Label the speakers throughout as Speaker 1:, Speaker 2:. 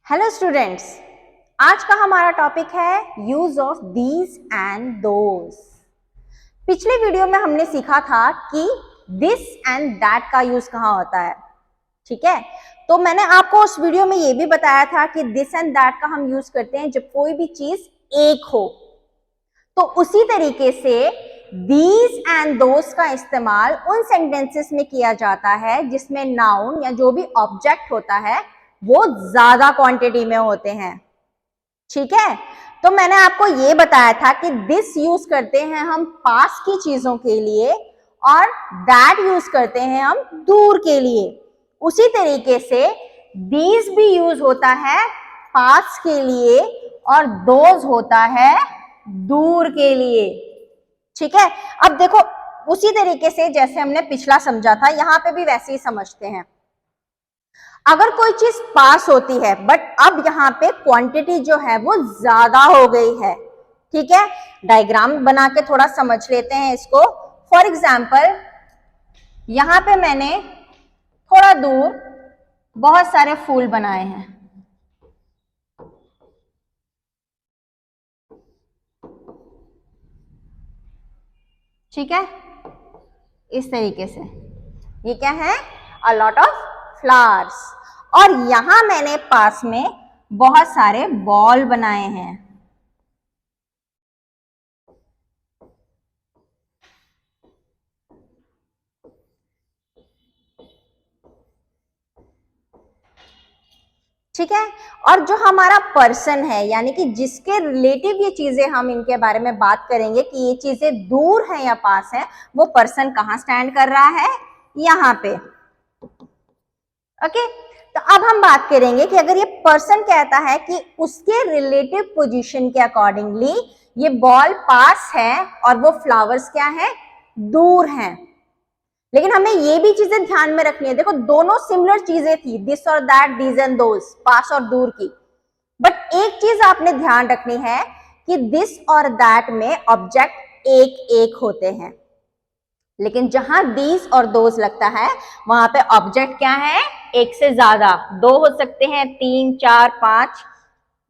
Speaker 1: Hello students, आज का हमारा टॉपिक है use of these and those. पिछले वीडियो में हमने सीखा था कि दिस एंड दैट का यूज कहाँ होता है। ठीक है, तो मैंने आपको उस वीडियो में ये भी बताया था कि दिस एंड दैट का हम यूज करते हैं जब कोई भी चीज एक हो। तो उसी तरीके से दीज एंड दोज का इस्तेमाल उन सेंटेंसेस में किया जाता है जिसमें नाउन या जो भी ऑब्जेक्ट होता है वो ज्यादा क्वांटिटी में होते हैं। ठीक है, तो मैंने आपको ये बताया था कि दिस यूज करते हैं हम पास की चीजों के लिए और दैट यूज करते हैं हम दूर के लिए। उसी तरीके से दीज भी यूज होता है पास के लिए और दोज होता है दूर के लिए। ठीक है, अब देखो उसी तरीके से जैसे हमने पिछला समझा था यहां पे भी वैसे ही समझते हैं। अगर कोई चीज पास होती है बट अब यहाँ पे क्वांटिटी जो है वो ज्यादा हो गई है। ठीक है, डायग्राम बना के थोड़ा समझ लेते हैं इसको। फॉर एग्जाम्पल यहाँ पे मैंने थोड़ा दूर बहुत सारे फूल बनाए हैं। ठीक है, इस तरीके से ये क्या है, अ लॉट ऑफ फ्लावर्स। और यहां मैंने पास में बहुत सारे बॉल बनाए हैं। ठीक है, और जो हमारा पर्सन है यानी कि जिसके रिलेटिव ये चीजें हम इनके बारे में बात करेंगे कि ये चीजें दूर हैं या पास हैं, वो पर्सन कहाँ स्टैंड कर रहा है, यहाँ पे। ओके, तो अब हम बात करेंगे कि अगर ये पर्सन कहता है कि उसके रिलेटिव पोजीशन के अकॉर्डिंगली ये बॉल पास है और वो फ्लावर्स क्या है, दूर हैं। लेकिन हमें ये भी चीजें ध्यान में रखनी है। देखो दोनों सिमिलर चीजें थी, दिस और दैट, दीज एंड दोज, पास और दूर की। बट एक चीज आपने ध्यान रखनी है कि दिस और दैट में ऑब्जेक्ट एक एक होते हैं, लेकिन जहां दीज और दोज लगता है वहां पे ऑब्जेक्ट क्या है, एक से ज्यादा, दो हो सकते हैं, 3, 4, 5,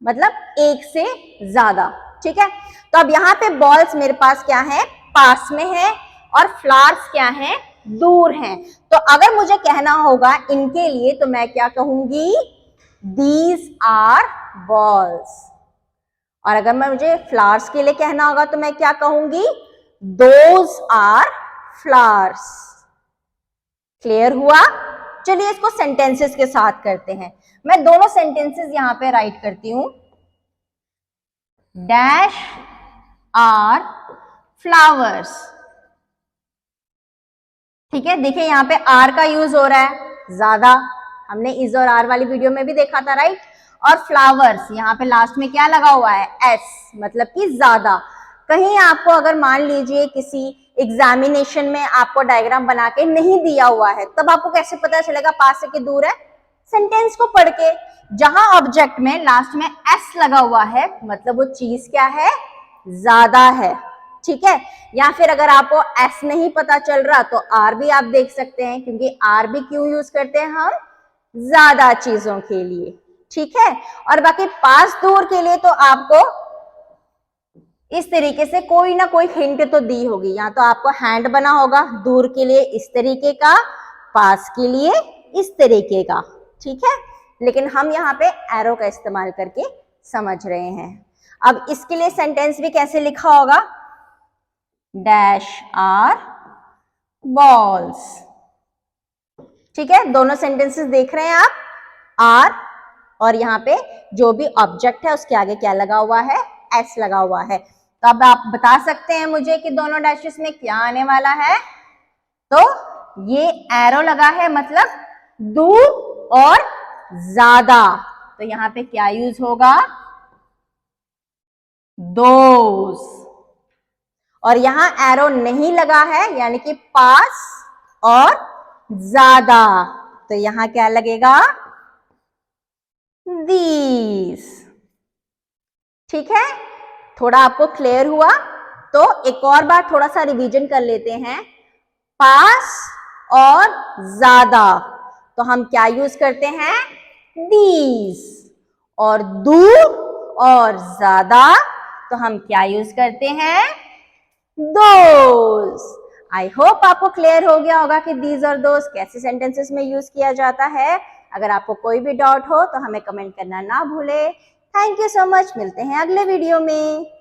Speaker 1: मतलब एक से ज्यादा। ठीक है, तो अब यहाँ पे बॉल्स मेरे पास क्या है, पास में है, और फ्लावर्स क्या है, दूर हैं। तो अगर मुझे कहना होगा इनके लिए तो मैं क्या कहूंगी, दीज आर बॉल्स। और अगर मैं मुझे फ्लावर्स के लिए कहना होगा तो मैं क्या कहूंगी, दोज आर फ्लावर्स। क्लियर हुआ? चलिए इसको सेंटेंसेस के साथ करते हैं। मैं दोनों सेंटेंसेस यहां पे राइट करती हूं। Dash are flowers. ठीक है, देखिए यहाँ पे आर का यूज हो रहा है ज्यादा, हमने इज और आर वाली वीडियो में भी देखा था, राइट। और फ्लावर्स यहाँ पे लास्ट में क्या लगा हुआ है, एस, मतलब कि ज्यादा। कहीं आपको अगर मान लीजिए किसी एग्जामिनेशन में आपको डायग्राम बना के नहीं दिया हुआ है, तब आपको कैसे पता चलेगा पास से कि दूर है, सेंटेंस को पढ़ के। जहां ऑब्जेक्ट में लास्ट में एस लगा हुआ है मतलब वो चीज क्या है, ज्यादा है। ठीक है, या फिर अगर आपको एस नहीं पता चल रहा तो आर भी आप देख सकते हैं, क्योंकि आर भी क्यों यूज करते हैं हम, ज्यादा चीजों के लिए। ठीक है, और बाकी पास दूर के लिए तो आपको इस तरीके से कोई ना कोई हिंट तो दी होगी, या तो आपको हैंड बना होगा, दूर के लिए इस तरीके का, पास के लिए इस तरीके का। ठीक है, लेकिन हम यहाँ पे एरो का इस्तेमाल करके समझ रहे हैं। अब इसके लिए सेंटेंस भी कैसे लिखा होगा, डैश आर बॉल्स। ठीक है, दोनों सेंटेंसेस देख रहे हैं आप, आर और यहाँ पे जो भी ऑब्जेक्ट है उसके आगे क्या लगा हुआ है, एस लगा हुआ है। तो अब आप बता सकते हैं मुझे कि दोनों डैशेस में क्या आने वाला है। तो ये एरो लगा है मतलब दूर और ज्यादा, तो यहाँ पे क्या यूज होगा, दोज। और यहां एरो नहीं लगा है यानी कि पास और ज्यादा, तो यहां क्या लगेगा, दीज। ठीक है, थोड़ा आपको क्लियर हुआ? तो एक और बार थोड़ा सा रिवीजन कर लेते हैं। पास और ज्यादा तो हम क्या यूज करते हैं, दीज। और दूर और ज्यादा तो हम क्या यूज करते हैं? दोस। आई होप आपको क्लियर हो गया होगा कि दीज और दोस कैसे सेंटेंसेस में यूज किया जाता है। अगर आपको कोई भी डाउट हो तो हमें कमेंट करना ना भूले। थैंक यू सो मच, मिलते हैं अगले वीडियो में।